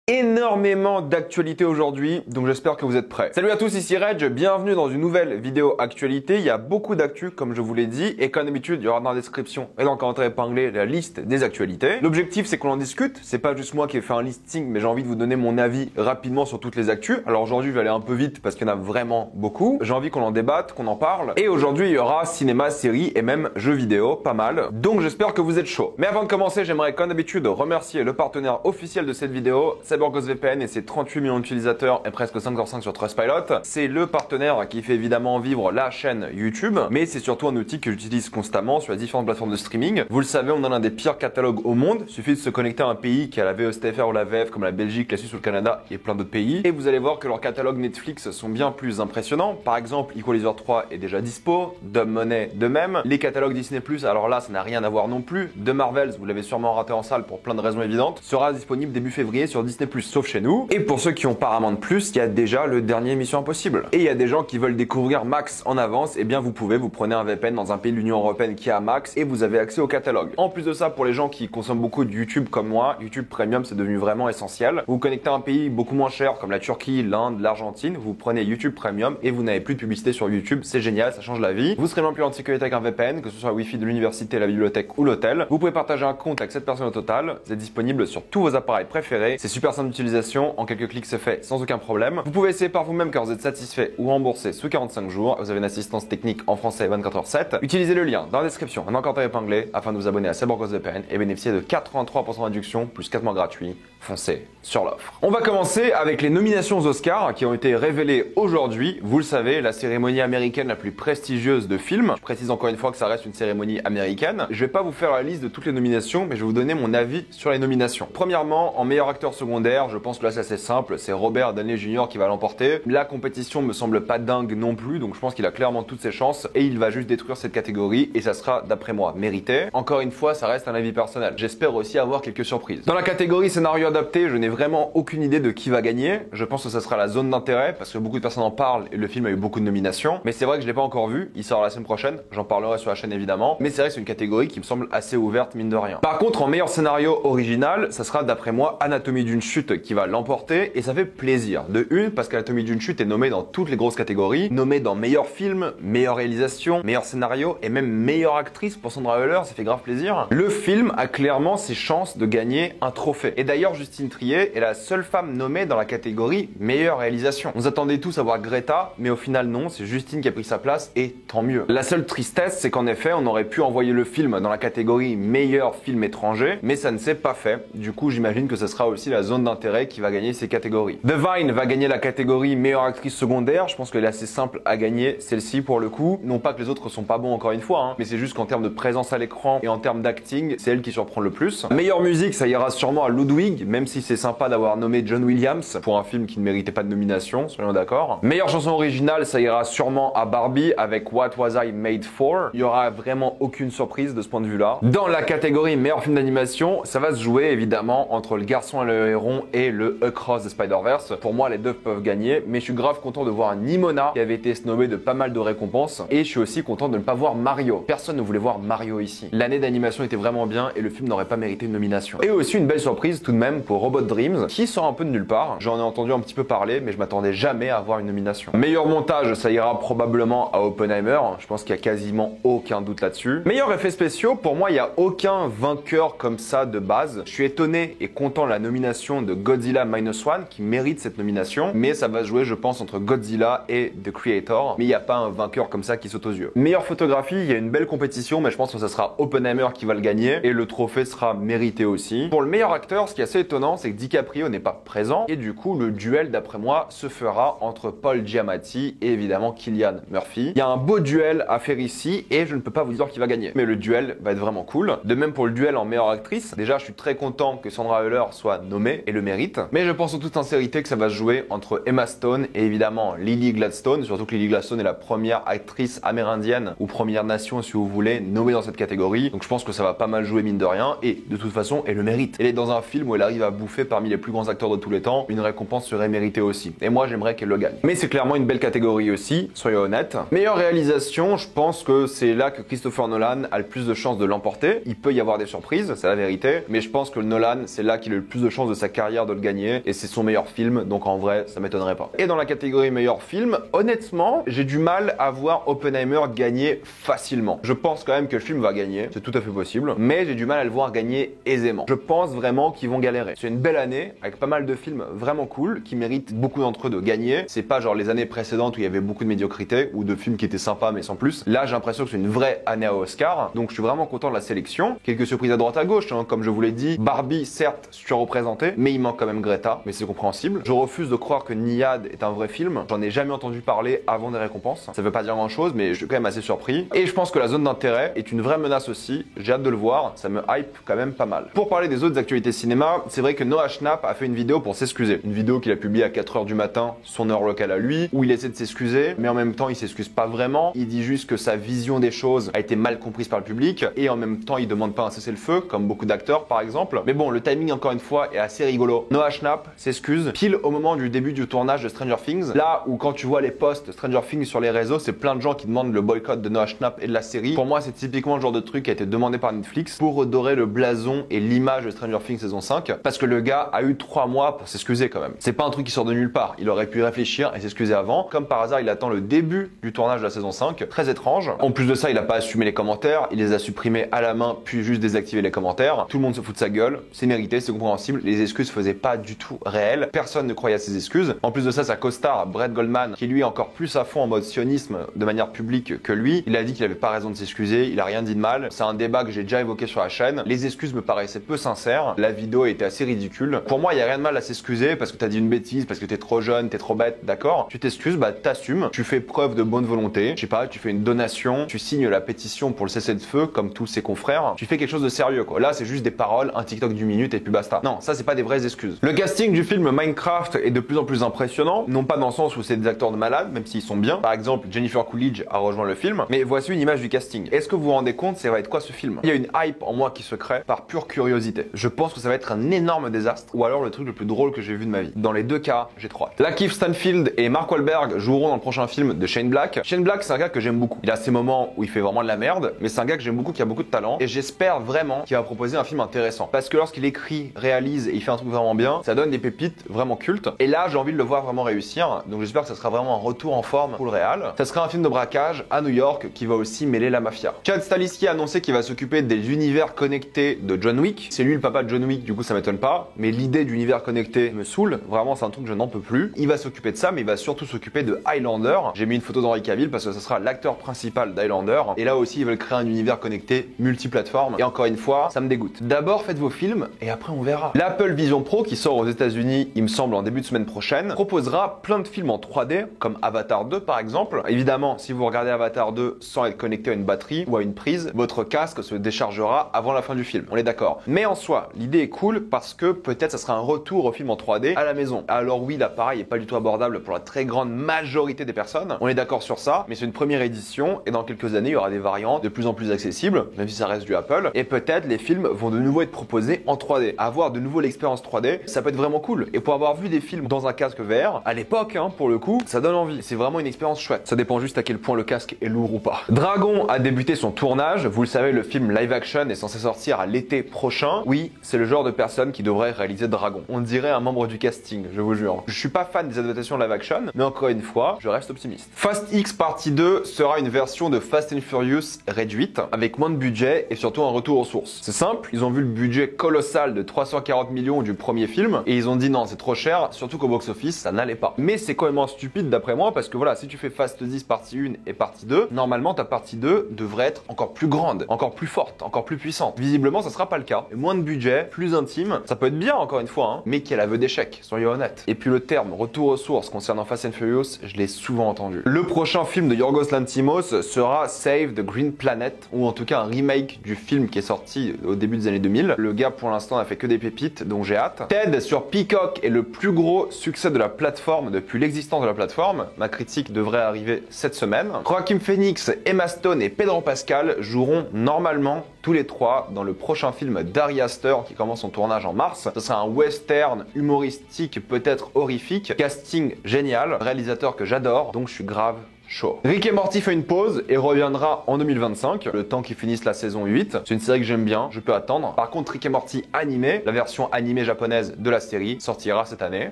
Énormément d'actualités aujourd'hui, donc j'espère que vous êtes prêts. Salut à tous, ici Reg, bienvenue dans une nouvelle vidéo actualité. Il y a beaucoup d'actu comme je vous l'ai dit et comme d'habitude il y aura dans la description et dans le commentaire épinglé la liste des actualités. L'objectif c'est qu'on en discute, c'est pas juste moi qui ai fait un listing mais j'ai envie de vous donner mon avis rapidement sur toutes les actus. Alors aujourd'hui je vais aller un peu vite parce qu'il y en a vraiment beaucoup. J'ai envie qu'on en débatte, qu'on en parle et aujourd'hui il y aura cinéma, séries et même jeux vidéo, pas mal. Donc j'espère que vous êtes chaud. Mais avant de commencer j'aimerais comme d'habitude remercier le partenaire officiel de cette vidéo, CyberGhostVPN et ses 38 millions d'utilisateurs et presque 5/5 sur Trustpilot. C'est le partenaire qui fait évidemment vivre la chaîne YouTube, mais c'est surtout un outil que j'utilise constamment sur les différentes plateformes de streaming. Vous le savez, on a l'un des pires catalogues au monde. Il suffit de se connecter à un pays qui a la VOSTFR ou la VF comme la Belgique, la Suisse ou le Canada et plein d'autres pays. Et vous allez voir que leurs catalogues Netflix sont bien plus impressionnants. Par exemple, Equalizer 3 est déjà dispo, Dumb Money de même. Les catalogues Disney+, alors là, ça n'a rien à voir non plus. The Marvels, vous l'avez sûrement raté en salle pour plein de raisons évidentes, sera disponible début février sur Disney+, sauf chez nous. Et pour ceux qui ont Paramount+, il y a déjà le dernier Mission Impossible. Et il y a des gens qui veulent découvrir Max en avance, et bien vous pouvez, vous prenez un VPN dans un pays de l'Union Européenne qui a Max et vous avez accès au catalogue. En plus de ça, pour les gens qui consomment beaucoup de YouTube comme moi, YouTube Premium c'est devenu vraiment essentiel. Vous vous connectez à un pays beaucoup moins cher comme la Turquie, l'Inde, l'Argentine, vous prenez YouTube Premium et vous n'avez plus de publicité sur YouTube, c'est génial, ça change la vie. Vous serez même plus en sécurité avec un VPN, que ce soit le Wi-Fi de l'université, la bibliothèque ou l'hôtel. Vous pouvez partager un compte avec 7 personnes au total, vous êtes disponible sur tous vos appareils préférés, c'est super simple d'utilisation, en quelques clics c'est fait sans aucun problème. Vous pouvez essayer par vous-même car vous êtes satisfait ou remboursé sous 45 jours. Vous avez une assistance technique en français 24h7. Utilisez le lien dans la description, un commentaire épinglé afin de vous abonner à CyberGhostVPN et bénéficier de 83% de réduction plus 4 mois gratuits. Foncez sur l'offre. On va commencer avec les nominations aux Oscars qui ont été révélées aujourd'hui. Vous le savez, la cérémonie américaine la plus prestigieuse de films. Je précise encore une fois que ça reste une cérémonie américaine. Je vais pas vous faire la liste de toutes les nominations, mais je vais vous donner mon avis sur les nominations. Premièrement, en meilleur acteur secondaire, je pense que là c'est assez simple, c'est Robert Downey Jr. qui va l'emporter. La compétition me semble pas dingue non plus, donc je pense qu'il a clairement toutes ses chances et il va juste détruire cette catégorie et ça sera, d'après moi, mérité. Encore une fois, ça reste un avis personnel. J'espère aussi avoir quelques surprises. Dans la catégorie scénario adapté, je n'ai vraiment aucune idée de qui va gagner. Je pense que ça sera la zone d'intérêt parce que beaucoup de personnes en parlent et le film a eu beaucoup de nominations. Mais c'est vrai que je l'ai pas encore vu. Il sort la semaine prochaine. J'en parlerai sur la chaîne évidemment. Mais c'est vrai que c'est une catégorie qui me semble assez ouverte mine de rien. Par contre, en meilleur scénario original, ça sera d'après moi Anatomie d'une chute qui va l'emporter et ça fait plaisir. De une, parce qu'Anatomie d'une chute est nommée dans toutes les grosses catégories, nommée dans meilleur film, meilleure réalisation, meilleur scénario et même meilleure actrice pour Sandra Hüller, ça fait grave plaisir. Le film a clairement ses chances de gagner un trophée. Et d'ailleurs, Justine Triet est la seule femme nommée dans la catégorie meilleure réalisation. On s'attendait tous à voir Greta, mais au final non, c'est Justine qui a pris sa place et tant mieux. La seule tristesse, c'est qu'en effet, on aurait pu envoyer le film dans la catégorie meilleur film étranger, mais ça ne s'est pas fait. Du coup, j'imagine que ce sera aussi la zone d'intérêt qui va gagner ces catégories. The Vine va gagner la catégorie meilleure actrice secondaire. Je pense qu'elle est assez simple à gagner celle-ci pour le coup. Non pas que les autres sont pas bons encore une fois, hein, mais c'est juste qu'en termes de présence à l'écran et en termes d'acting, c'est elle qui surprend le plus. Meilleure musique, ça ira sûrement à Ludwig, même si c'est sympa d'avoir nommé John Williams pour un film qui ne méritait pas de nomination, soyons d'accord. Meilleure chanson originale, ça ira sûrement à Barbie avec What Was I Made For. Il y aura vraiment aucune surprise de ce point de vue-là. Dans la catégorie meilleur film d'animation, ça va se jouer évidemment entre Le Garçon et le Héron et le Across the Spider-Verse. Pour moi, les deux peuvent gagner, mais je suis grave content de voir Nimona qui avait été snobé de pas mal de récompenses et je suis aussi content de ne pas voir Mario. Personne ne voulait voir Mario ici. L'année d'animation était vraiment bien et le film n'aurait pas mérité une nomination. Et aussi une belle surprise tout de même pour Robot Dreams qui sort un peu de nulle part. J'en ai entendu un petit peu parler, mais je m'attendais jamais à avoir une nomination. Meilleur montage, ça ira probablement à Oppenheimer. Je pense qu'il y a quasiment aucun doute là-dessus. Meilleurs effets spéciaux, pour moi, il n'y a aucun vainqueur comme ça de base. Je suis étonné et content de la nomination de Godzilla Minus One qui mérite cette nomination, mais ça va se jouer, je pense, entre Godzilla et The Creator. Mais il n'y a pas un vainqueur comme ça qui saute aux yeux. Meilleure photographie, il y a une belle compétition, mais je pense que ça sera Oppenheimer qui va le gagner et le trophée sera mérité aussi. Pour le meilleur acteur, ce qui est assez étonnant, c'est que DiCaprio n'est pas présent et du coup, le duel, d'après moi, se fera entre Paul Giamatti et évidemment Cillian Murphy. Il y a un beau duel à faire ici et je ne peux pas vous dire qui va gagner. Mais le duel va être vraiment cool. De même pour le duel en meilleure actrice. Déjà, je suis très content que Sandra Hüller soit nommée et le mérite. Mais je pense en toute sincérité que ça va se jouer entre Emma Stone et évidemment Lily Gladstone. Surtout que Lily Gladstone est la première actrice amérindienne ou Première Nation, si vous voulez, nommée dans cette catégorie. Donc je pense que ça va pas mal jouer mine de rien et de toute façon, elle le mérite. Elle est dans un film où elle arrive arrive à bouffer parmi les plus grands acteurs de tous les temps, une récompense serait méritée aussi. Et moi, j'aimerais qu'elle le gagne. Mais c'est clairement une belle catégorie aussi, soyons honnêtes. Meilleure réalisation, je pense que c'est là que Christopher Nolan a le plus de chances de l'emporter. Il peut y avoir des surprises, c'est la vérité, mais je pense que Nolan, c'est là qu'il a le plus de chances de sa carrière de le gagner, et c'est son meilleur film, donc en vrai, ça m'étonnerait pas. Et dans la catégorie meilleur film, honnêtement, j'ai du mal à voir Oppenheimer gagner facilement. Je pense quand même que le film va gagner, c'est tout à fait possible, mais j'ai du mal à le voir gagner aisément. Je pense vraiment qu'ils vont galérer. C'est une belle année, avec pas mal de films vraiment cool, qui méritent beaucoup d'entre eux de gagner. C'est pas genre les années précédentes où il y avait beaucoup de médiocrité, ou de films qui étaient sympas mais sans plus. Là, j'ai l'impression que c'est une vraie année à Oscar, donc je suis vraiment content de la sélection. Quelques surprises à droite à gauche, hein, comme je vous l'ai dit. Barbie, certes, surreprésenté, mais il manque quand même Greta, mais c'est compréhensible. Je refuse de croire que Nyad est un vrai film. J'en ai jamais entendu parler avant des récompenses. Ça veut pas dire grand chose, mais je suis quand même assez surpris. Et je pense que la zone d'intérêt est une vraie menace aussi. J'ai hâte de le voir, ça me hype quand même pas mal. Pour parler des autres actualités cinéma, c'est vrai que Noah Schnapp a fait une vidéo pour s'excuser. Une vidéo qu'il a publiée à 4h du matin, son heure locale à lui, où il essaie de s'excuser, mais en même temps il s'excuse pas vraiment. Il dit juste que sa vision des choses a été mal comprise par le public, et en même temps il demande pas un cessez-le-feu, comme beaucoup d'acteurs par exemple. Mais bon, le timing encore une fois est assez rigolo. Noah Schnapp s'excuse pile au moment du début du tournage de Stranger Things, là où quand tu vois les posts Stranger Things sur les réseaux, c'est plein de gens qui demandent le boycott de Noah Schnapp et de la série. Pour moi, c'est typiquement le genre de truc qui a été demandé par Netflix pour redorer le blason et l'image de Stranger Things saison 5, parce que le gars a eu 3 mois pour s'excuser quand même. C'est pas un truc qui sort de nulle part. Il aurait pu réfléchir et s'excuser avant. Comme par hasard, il attend le début du tournage de la saison 5. Très étrange. En plus de ça, il a pas assumé les commentaires. Il les a supprimés à la main, puis juste désactivé les commentaires. Tout le monde se fout de sa gueule. C'est mérité, c'est compréhensible. Les excuses faisaient pas du tout réelles. Personne ne croyait à ses excuses. En plus de ça, sa co-star, Brett Goldman, qui lui est encore plus à fond en mode sionisme de manière publique que lui, il a dit qu'il avait pas raison de s'excuser. Il a rien dit de mal. C'est un débat que j'ai déjà évoqué sur la chaîne. Les excuses me paraissaient peu sincères. La vidéo était assez ridicule. Pour moi, il y a rien de mal à s'excuser parce que t'as dit une bêtise, parce que t'es trop jeune, t'es trop bête, d'accord? Tu t'excuses, bah t'assumes. Tu fais preuve de bonne volonté. Je sais pas, tu fais une donation, tu signes la pétition pour le cessez-le-feu comme tous ses confrères. Tu fais quelque chose de sérieux, quoi. Là, c'est juste des paroles, un TikTok d'une minute et puis basta. Non, ça c'est pas des vraies excuses. Le casting du film Minecraft est de plus en plus impressionnant, non pas dans le sens où c'est des acteurs de malades, même s'ils sont bien. Par exemple, Jennifer Coolidge a rejoint le film, mais voici une image du casting. Est-ce que vous vous rendez compte, ça va être quoi ce film? Il y a une hype en moi qui se crée par pure curiosité. Je pense que ça va être un énorme désastre, ou alors le truc le plus drôle que j'ai vu de ma vie. Dans les deux cas, j'ai trop hâte. Lakeith Stanfield et Mark Wahlberg joueront dans le prochain film de Shane Black. Shane Black, c'est un gars que j'aime beaucoup. Il a ses moments où il fait vraiment de la merde, mais c'est un gars que j'aime beaucoup, qui a beaucoup de talent, et j'espère vraiment qu'il va proposer un film intéressant. Parce que lorsqu'il écrit, réalise et il fait un truc vraiment bien, ça donne des pépites vraiment cultes. Et là, j'ai envie de le voir vraiment réussir, donc j'espère que ça sera vraiment un retour en forme pour le réal. Ça sera un film de braquage à New York qui va aussi mêler la mafia. Chad Stahelski a annoncé qu'il va s'occuper des univers connectés de John Wick. C'est lui le papa de John Wick, du coup ça m'étonne pas, mais l'idée d'univers connecté me saoule. Vraiment, c'est un truc que je n'en peux plus. Il va s'occuper de ça, mais il va surtout s'occuper de Highlander. J'ai mis une photo d'Henry Cavill parce que ce sera l'acteur principal d'Highlander. Et là aussi, ils veulent créer un univers connecté multiplateforme. Et encore une fois, ça me dégoûte. D'abord, faites vos films et après on verra. L'Apple Vision Pro, qui sort aux États-Unis, il me semble en début de semaine prochaine, proposera plein de films en 3D, comme Avatar 2 par exemple. Évidemment, si vous regardez Avatar 2 sans être connecté à une batterie ou à une prise, votre casque se déchargera avant la fin du film. On est d'accord. Mais en soi, l'idée est cool parce que peut-être ça sera un retour au film en 3D à la maison. Alors oui, l'appareil est pas du tout abordable pour la très grande majorité des personnes. On est d'accord sur ça, mais c'est une première édition et dans quelques années, il y aura des variantes de plus en plus accessibles, même si ça reste du Apple. Et peut-être les films vont de nouveau être proposés en 3D. Avoir de nouveau l'expérience 3D, ça peut être vraiment cool. Et pour avoir vu des films dans un casque VR, à l'époque, pour le coup, ça donne envie. C'est vraiment une expérience chouette. Ça dépend juste à quel point le casque est lourd ou pas. Dragon a débuté son tournage. Vous le savez, le film live action est censé sortir à l'été prochain. Oui, c'est le genre de personne qui devrait réaliser Dragon. On dirait un membre du casting, je vous jure. Je suis pas fan des adaptations live action, mais encore une fois, je reste optimiste. Fast X Partie 2 sera une version de Fast and Furious réduite, avec moins de budget et surtout un retour aux sources. C'est simple, ils ont vu le budget colossal de 340 millions du premier film et ils ont dit non, c'est trop cher, surtout qu'au box-office, ça n'allait pas. Mais c'est complètement stupide d'après moi parce que voilà, si tu fais Fast 10 partie 1 et partie 2, normalement ta partie 2 devrait être encore plus grande, encore plus forte, encore plus puissante. Visiblement, ça sera pas le cas. Et moins de budget, plus intime, ça peut être bien encore une fois, mais qui a l'aveu d'échec, soyons honnêtes. Et puis le terme retour aux sources concernant Fast and Furious, je l'ai souvent entendu. Le prochain film de Yorgos Lanthimos sera Save the Green Planet, ou en tout cas un remake du film qui est sorti au début des années 2000. Le gars pour l'instant n'a fait que des pépites, donc j'ai hâte. Ted sur Peacock est le plus gros succès de la plateforme depuis l'existence de la plateforme. Ma critique devrait arriver cette semaine. Joaquin Phoenix, Emma Stone et Pedro Pascal joueront normalement tous les trois dans le prochain film d'Ari Aster qui commence son tournage en mars. Ce sera un western humoristique, peut-être horrifique, casting génial, réalisateur que j'adore, donc je suis grave chaud. Rick et Morty fait une pause et reviendra en 2025, le temps qu'ils finissent la saison 8. C'est une série que j'aime bien, je peux attendre. Par contre, Rick et Morty animé, la version animée japonaise de la série, sortira cette année.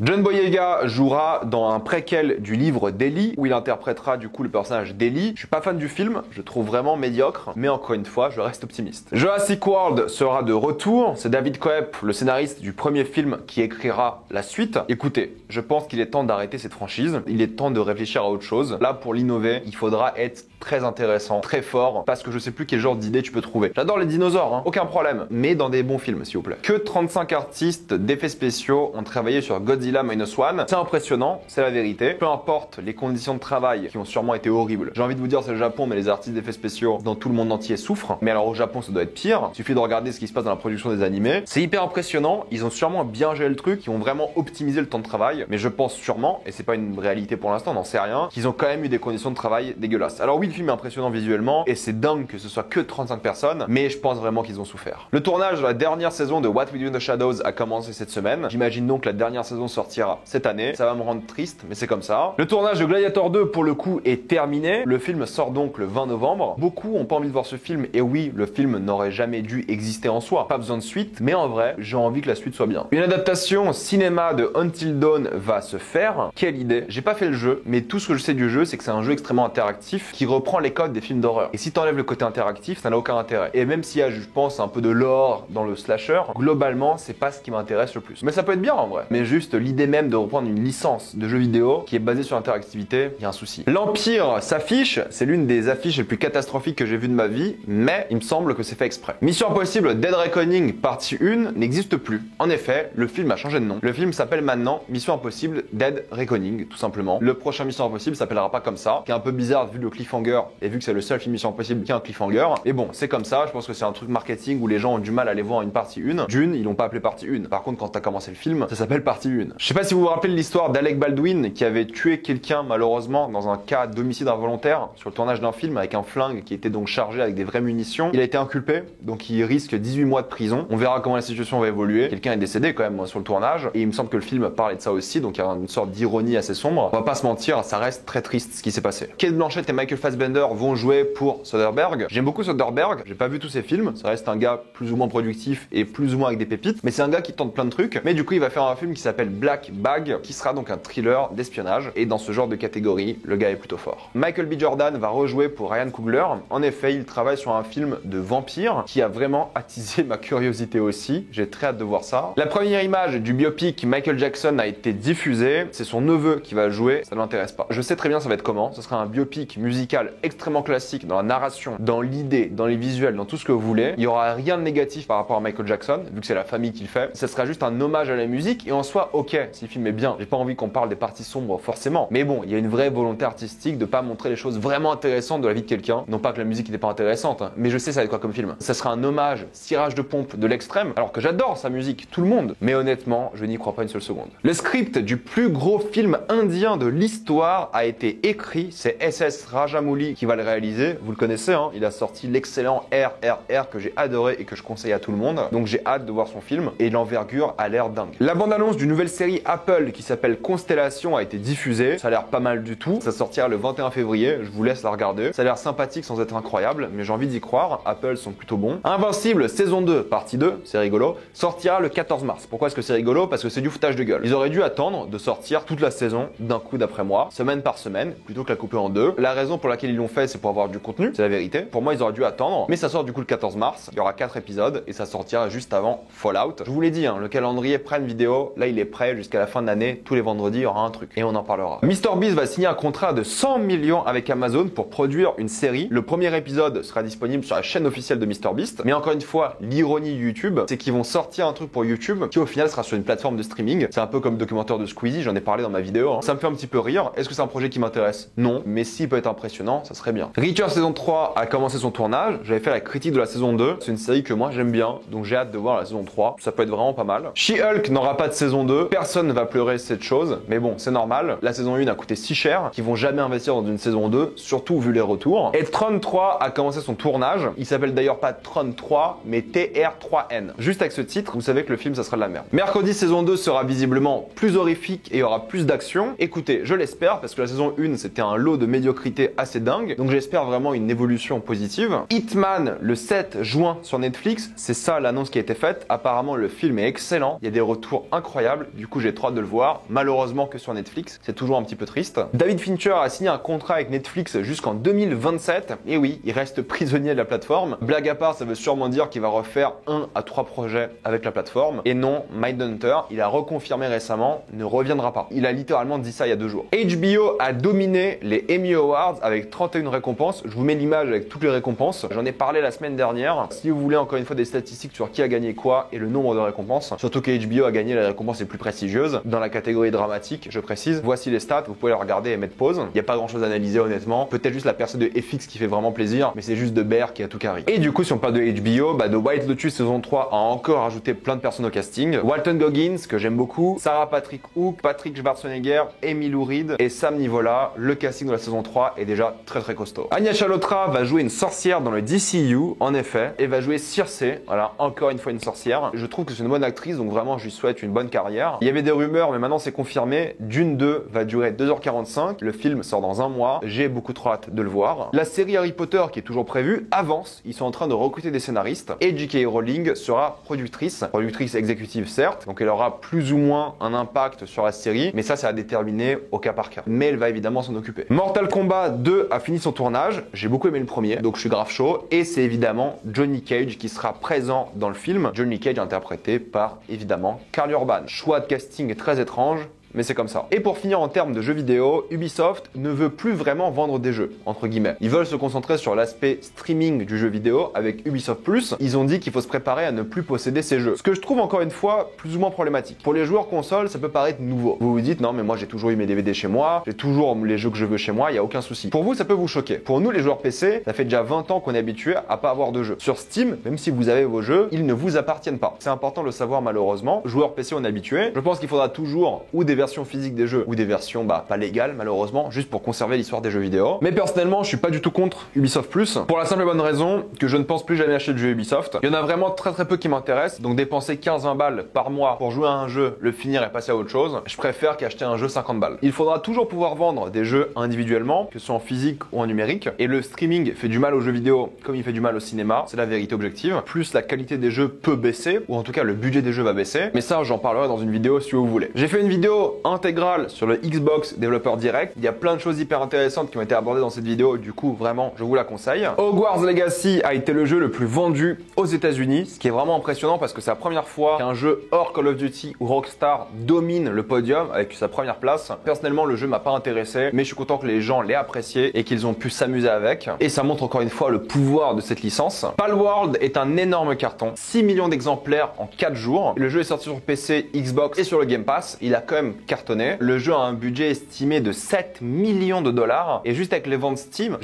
John Boyega jouera dans un préquel du livre d'Ellie, où il interprétera du coup le personnage d'Ellie. Je suis pas fan du film, je le trouve vraiment médiocre, mais encore une fois, je reste optimiste. Jurassic World sera de retour. C'est David Koepp, le scénariste du premier film, qui écrira la suite. Écoutez, je pense qu'il est temps d'arrêter cette franchise. Il est temps de réfléchir à autre chose. Là, pour l'innover, il faudra être très intéressant, très fort, parce que je sais plus quel genre d'idée tu peux trouver. J'adore les dinosaures, hein, aucun problème, mais dans des bons films, s'il vous plaît. Que 35 artistes d'effets spéciaux ont travaillé sur Godzilla Minus One. C'est impressionnant, c'est la vérité. Peu importe les conditions de travail qui ont sûrement été horribles. J'ai envie de vous dire c'est le Japon, mais les artistes d'effets spéciaux dans tout le monde entier souffrent. Mais alors au Japon, ça doit être pire. Il suffit de regarder ce qui se passe dans la production des animés. C'est hyper impressionnant. Ils ont sûrement bien géré le truc, ils ont vraiment optimisé le temps de travail. Mais je pense sûrement, et c'est pas une réalité pour l'instant, on n'en sait rien, qu'ils ont quand même eu des conditions de travail dégueulasses. Alors oui, le film est impressionnant visuellement et c'est dingue que ce soit que 35 personnes, mais je pense vraiment qu'ils ont souffert. Le tournage de la dernière saison de What We Do in the Shadows a commencé cette semaine. J'imagine donc que la dernière saison sortira cette année. Ça va me rendre triste, mais c'est comme ça. Le tournage de Gladiator 2 pour le coup est terminé. Le film sort donc le 20 novembre. Beaucoup ont pas envie de voir ce film et oui, le film n'aurait jamais dû exister en soi. Pas besoin de suite, mais en vrai, j'ai envie que la suite soit bien. Une adaptation cinéma de Until Dawn va se faire. Quelle idée. J'ai pas fait le jeu, mais tout ce que je sais du jeu, c'est que c'est un jeu extrêmement interactif qui reprend les codes des films d'horreur. Et si t'enlèves le côté interactif, ça n'a aucun intérêt. Et même s'il y a, je pense, un peu de lore dans le slasher, globalement, c'est pas ce qui m'intéresse le plus. Mais ça peut être bien en vrai. Mais juste l'idée même de reprendre une licence de jeu vidéo qui est basée sur l'interactivité, il y a un souci. L'Empire s'affiche, c'est l'une des affiches les plus catastrophiques que j'ai vues de ma vie, mais il me semble que c'est fait exprès. Mission Impossible Dead Reckoning partie 1 n'existe plus. En effet, le film a changé de nom. Le film s'appelle maintenant Mission Impossible Dead Reckoning, tout simplement. Le prochain Mission Impossible s'appellera pas comme ça, qui est un peu bizarre vu le cliffhanger et vu que c'est le seul film Mission Impossible qui a un cliffhanger. Et bon, c'est comme ça, je pense que c'est un truc marketing où les gens ont du mal à aller voir une partie 1. D'une, ils l'ont pas appelé partie 1. Par contre, quand t'as commencé le film, ça s'appelle partie 1. Je sais pas si vous vous rappelez de l'histoire d'Alec Baldwin qui avait tué quelqu'un malheureusement dans un cas d'homicide involontaire sur le tournage d'un film avec un flingue qui était donc chargé avec des vraies munitions. Il a été inculpé, donc il risque 18 mois de prison. On verra comment la situation va évoluer. Quelqu'un est décédé quand même sur le tournage et il me semble que le film parlait de ça aussi, donc il y a une sorte d'ironie assez sombre. On va pas se mentir, ça reste très triste ce qui s'est passé. Kate Blanchett et Michael Fassbender vont jouer pour Soderbergh. J'aime beaucoup Soderbergh, j'ai pas vu tous ses films, ça reste un gars plus ou moins productif et plus ou moins avec des pépites, mais c'est un gars qui tente plein de trucs. Mais du coup, il va faire un film qui s'appelle Black Bag, qui sera donc un thriller d'espionnage. Et dans ce genre de catégorie, le gars est plutôt fort. Michael B. Jordan va rejouer pour Ryan Coogler. En effet, il travaille sur un film de vampire qui a vraiment attisé ma curiosité aussi. J'ai très hâte de voir ça. La première image du biopic Michael Jackson a été diffusée. C'est son neveu qui va jouer, ça ne m'intéresse pas. Je sais très bien ça va être comment. Ce sera un biopic musical extrêmement classique dans la narration, dans l'idée, dans les visuels, dans tout ce que vous voulez. Il y aura rien de négatif par rapport à Michael Jackson, vu que c'est la famille qui le fait. Ce sera juste un hommage à la musique et en soi, ok, si le film est bien. J'ai pas envie qu'on parle des parties sombres forcément, mais bon, il y a une vraie volonté artistique de pas montrer les choses vraiment intéressantes de la vie de quelqu'un. Non pas que la musique n'était pas intéressante, hein, mais je sais ça va être quoi comme film. Ça sera un hommage, cirage de pompe de l'extrême, alors que j'adore sa musique, tout le monde. Mais honnêtement, je n'y crois pas une seule seconde. Le script du plus gros film indien de l'histoire a été écrit. C'est S.S. Rajamouli qui va le réaliser. Vous le connaissez, hein, il a sorti l'excellent RRR que j'ai adoré et que je conseille à tout le monde. Donc j'ai hâte de voir son film et l'envergure a l'air dingue. La bande-annonce d'une nouvelle série Apple qui s'appelle Constellation a été diffusée. Ça a l'air pas mal du tout. Ça sortira le 21 février. Je vous laisse la regarder. Ça a l'air sympathique sans être incroyable, mais j'ai envie d'y croire. Apple sont plutôt bons. Invincible saison 2, partie 2, c'est rigolo, sortira le 14 mars. Pourquoi est-ce que c'est rigolo? Parce que c'est du foutage de gueule. Ils auraient dû attendre de sortir toute la saison d'un coup d'après moi, semaine par semaine, plutôt que la couper en deux. La raison pour laquelle ils l'ont fait, c'est pour avoir du contenu, c'est la vérité. Pour moi, ils auraient dû attendre, mais ça sort du coup le 14 mars. Il y aura 4 épisodes et ça sortira juste avant Fallout. Je vous l'ai dit, hein, le calendrier Prime Video, là il est prêt jusqu'à la fin de l'année. Tous les vendredis, il y aura un truc et on en parlera. MrBeast va signer un contrat de 100 millions avec Amazon pour produire une série. Le premier épisode sera disponible sur la chaîne officielle de MrBeast. Mais encore une fois, l'ironie YouTube, c'est qu'ils vont sortir un truc pour YouTube qui au final sera sur une plateforme de streaming. C'est un peu comme le documentaire de Squeezie, j'en ai parlé dans ma vidéo. Hein. Ça me fait un petit peu rire. Est-ce que c'est un projet qui m'intéresse? Non, mais s'il peut être impressionnant, non, ça serait bien. Reacher saison 3 a commencé son tournage. J'avais fait la critique de la saison 2. C'est une série que moi j'aime bien, donc j'ai hâte de voir la saison 3. Ça peut être vraiment pas mal. She-Hulk n'aura pas de saison 2. Personne ne va pleurer cette chose, mais bon, c'est normal. La saison 1 a coûté si cher qu'ils vont jamais investir dans une saison 2, surtout vu les retours. Et Tron 3 a commencé son tournage. Il s'appelle d'ailleurs pas Tron 3, mais TR3N. Juste avec ce titre, vous savez que le film, ça sera de la merde. Mercredi, saison 2 sera visiblement plus horrifique et il y aura plus d'action. Écoutez, je l'espère, parce que la saison 1, c'était un lot de médiocrité assez dingue. Donc j'espère vraiment une évolution positive. Hitman, le 7 juin sur Netflix, c'est ça l'annonce qui a été faite. Apparemment, le film est excellent. Il y a des retours incroyables. Du coup, j'ai trop hâte de le voir. Malheureusement que sur Netflix, c'est toujours un petit peu triste. David Fincher a signé un contrat avec Netflix jusqu'en 2027. Et oui, il reste prisonnier de la plateforme. Blague à part, ça veut sûrement dire qu'il va refaire 1 à 3 projets avec la plateforme. Et non, Mindhunter, il a reconfirmé récemment, ne reviendra pas. Il a littéralement dit ça il y a 2 jours. HBO a dominé les Emmy Awards avec 31 récompenses. Je vous mets l'image avec toutes les récompenses. J'en ai parlé la semaine dernière. Si vous voulez encore une fois des statistiques sur qui a gagné quoi et le nombre de récompenses, surtout que HBO a gagné les récompenses les plus prestigieuses dans la catégorie dramatique, je précise. Voici les stats, vous pouvez les regarder et mettre pause. Il n'y a pas grand chose à analyser honnêtement. Peut-être juste la personne de FX qui fait vraiment plaisir, mais c'est juste de Bear qui a tout carré. Et du coup, si on parle de HBO, The White Lotus saison 3 a encore ajouté plein de personnes au casting. Walton Goggins, que j'aime beaucoup, Sarah Patrick Hook, Patrick Schwarzenegger, Amy Lou Reed et Sam Nivola. Le casting de la saison 3 est déjà très costaud. Anya Chalotra va jouer une sorcière dans le DCU, en effet, et va jouer Circe. Voilà, encore une fois une sorcière. Je trouve que c'est une bonne actrice, donc vraiment je lui souhaite une bonne carrière. Il y avait des rumeurs, mais maintenant c'est confirmé. Dune 2 va durer 2h45. Le film sort dans un mois. J'ai beaucoup trop hâte de le voir. La série Harry Potter, qui est toujours prévue, avance. Ils sont en train de recruter des scénaristes. Et J.K. Rowling sera productrice exécutive certes, donc elle aura plus ou moins un impact sur la série, mais ça c'est à déterminer au cas par cas. Mais elle va évidemment s'en occuper. Mortal Kombat 2 a fini son tournage. J'ai beaucoup aimé le premier, donc je suis grave chaud. Et c'est évidemment Johnny Cage qui sera présent dans le film. Johnny Cage interprété par évidemment Karl Urban. Choix de casting très étrange, mais c'est comme ça. Et pour finir en termes de jeux vidéo, Ubisoft ne veut plus vraiment vendre des jeux, entre guillemets. Ils veulent se concentrer sur l'aspect streaming du jeu vidéo avec Ubisoft Plus. Ils ont dit qu'il faut se préparer à ne plus posséder ces jeux. Ce que je trouve encore une fois plus ou moins problématique. Pour les joueurs console, ça peut paraître nouveau. Vous vous dites non mais moi j'ai toujours eu mes DVD chez moi, j'ai toujours les jeux que je veux chez moi, il n'y a aucun souci. Pour vous ça peut vous choquer. Pour nous les joueurs PC, ça fait déjà 20 ans qu'on est habitué à pas avoir de jeux. Sur Steam, même si vous avez vos jeux, ils ne vous appartiennent pas. C'est important de le savoir malheureusement. Joueurs PC on est habitué. Je pense qu'il faudra toujours ou des versions physiques des jeux ou des versions pas légales malheureusement, juste pour conserver l'histoire des jeux vidéo. Mais personnellement, je suis pas du tout contre Ubisoft Plus pour la simple et bonne raison que je ne pense plus jamais acheter de jeu Ubisoft. Il y en a vraiment très peu qui m'intéressent, donc dépenser 15-20 balles par mois pour jouer à un jeu, le finir et passer à autre chose, je préfère qu'acheter un jeu 50 balles. Il faudra toujours pouvoir vendre des jeux individuellement, que ce soit en physique ou en numérique, et le streaming fait du mal aux jeux vidéo comme il fait du mal au cinéma, c'est la vérité objective. Plus la qualité des jeux peut baisser, ou en tout cas le budget des jeux va baisser, mais ça j'en parlerai dans une vidéo si vous voulez. J'ai fait une vidéo intégrale sur le Xbox Developer Direct. Il y a plein de choses hyper intéressantes qui ont été abordées dans cette vidéo, du coup vraiment je vous la conseille. Hogwarts Legacy a été le jeu le plus vendu aux États-Unis, ce qui est vraiment impressionnant parce que c'est la première fois qu'un jeu hors Call of Duty ou Rockstar domine le podium avec sa première place. Personnellement le jeu m'a pas intéressé, mais je suis content que les gens l'aient apprécié et qu'ils ont pu s'amuser avec, et ça montre encore une fois le pouvoir de cette licence. Palworld est un énorme carton, 6 millions d'exemplaires en 4 jours. Le jeu est sorti sur PC, Xbox et sur le Game Pass. Il a quand même cartonné. Le jeu a un budget estimé de 7 millions de dollars et juste avec les ventes Steam,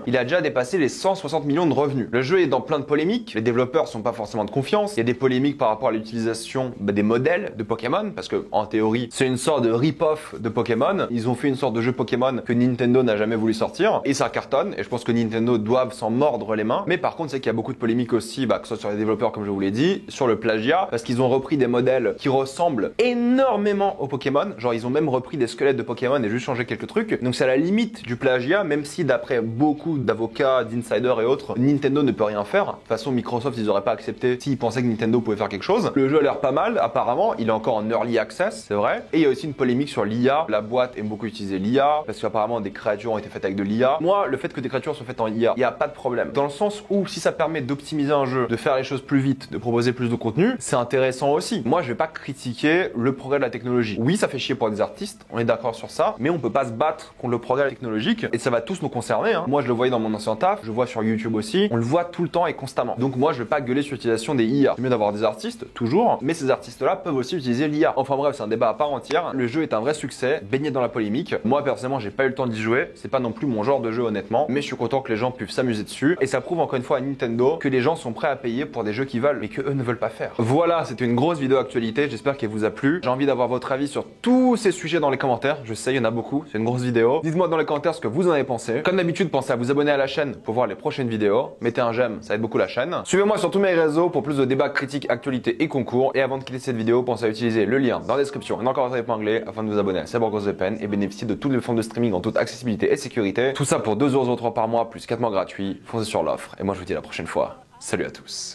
il a déjà dépassé les 160 millions de revenus. Le jeu est dans plein de polémiques, les développeurs sont pas forcément de confiance, il y a des polémiques par rapport à l'utilisation des modèles de Pokémon, parce que en théorie c'est une sorte de rip-off de Pokémon. Ils ont fait une sorte de jeu Pokémon que Nintendo n'a jamais voulu sortir et ça cartonne, et je pense que Nintendo doivent s'en mordre les mains. Mais par contre c'est qu'il y a beaucoup de polémiques aussi, que ce soit sur les développeurs comme je vous l'ai dit, sur le plagiat, parce qu'ils ont repris des modèles qui ressemblent énormément aux Pokémon, genre ils ont même repris des squelettes de Pokémon et juste changé quelques trucs. Donc c'est à la limite du plagiat, même si d'après beaucoup d'avocats, d'insiders et autres, Nintendo ne peut rien faire. De toute façon, Microsoft, ils auraient pas accepté s'ils pensaient que Nintendo pouvait faire quelque chose. Le jeu a l'air pas mal, apparemment. Il est encore en early access, c'est vrai. Et il y a aussi une polémique sur l'IA. La boîte aime beaucoup utiliser l'IA, parce qu'apparemment des créatures ont été faites avec de l'IA. Moi, le fait que des créatures soient faites en IA, il n'y a pas de problème. Dans le sens où, si ça permet d'optimiser un jeu, de faire les choses plus vite, de proposer plus de contenu, c'est intéressant aussi. Moi, je vais pas critiquer le progrès de la technologie. Oui, ça fait chier pour des artistes, on est d'accord sur ça, mais on peut pas se battre contre le progrès technologique et ça va tous nous concerner. Moi, je le voyais dans mon ancien taf, je le vois sur YouTube aussi, on le voit tout le temps et constamment. Donc moi, je vais pas gueuler sur l'utilisation des IA. C'est mieux d'avoir des artistes, toujours, mais ces artistes-là peuvent aussi utiliser l'IA. Enfin bref, c'est un débat à part entière. Le jeu est un vrai succès, baigné dans la polémique. Moi, personnellement, j'ai pas eu le temps d'y jouer. C'est pas non plus mon genre de jeu, honnêtement, mais je suis content que les gens puissent s'amuser dessus. Et ça prouve encore une fois à Nintendo que les gens sont prêts à payer pour des jeux qu'ils veulent, mais que eux ne veulent pas faire. Voilà, c'était une grosse vidéo actualité. J'espère qu'elle vous a plu. J'ai envie d'avoir votre avis sur tous ces sujets dans les commentaires. Je sais, il y en a beaucoup. C'est une grosse vidéo. Dites-moi dans les commentaires ce que vous en avez pensé. Comme d'habitude, pensez à vous abonner à la chaîne pour voir les prochaines vidéos. Mettez un j'aime, ça aide beaucoup la chaîne. Suivez-moi sur tous mes réseaux pour plus de débats critiques, actualités et concours. Et avant de quitter cette vidéo, pensez à utiliser le lien dans la description et dans le commentaire épinglé afin de vous abonner à CyberGhostVPN et bénéficier de toutes les formes de streaming en toute accessibilité et sécurité. Tout ça pour 2,03€ par mois plus 4 mois gratuits. Foncez sur l'offre. Et moi, je vous dis à la prochaine fois. Salut à tous.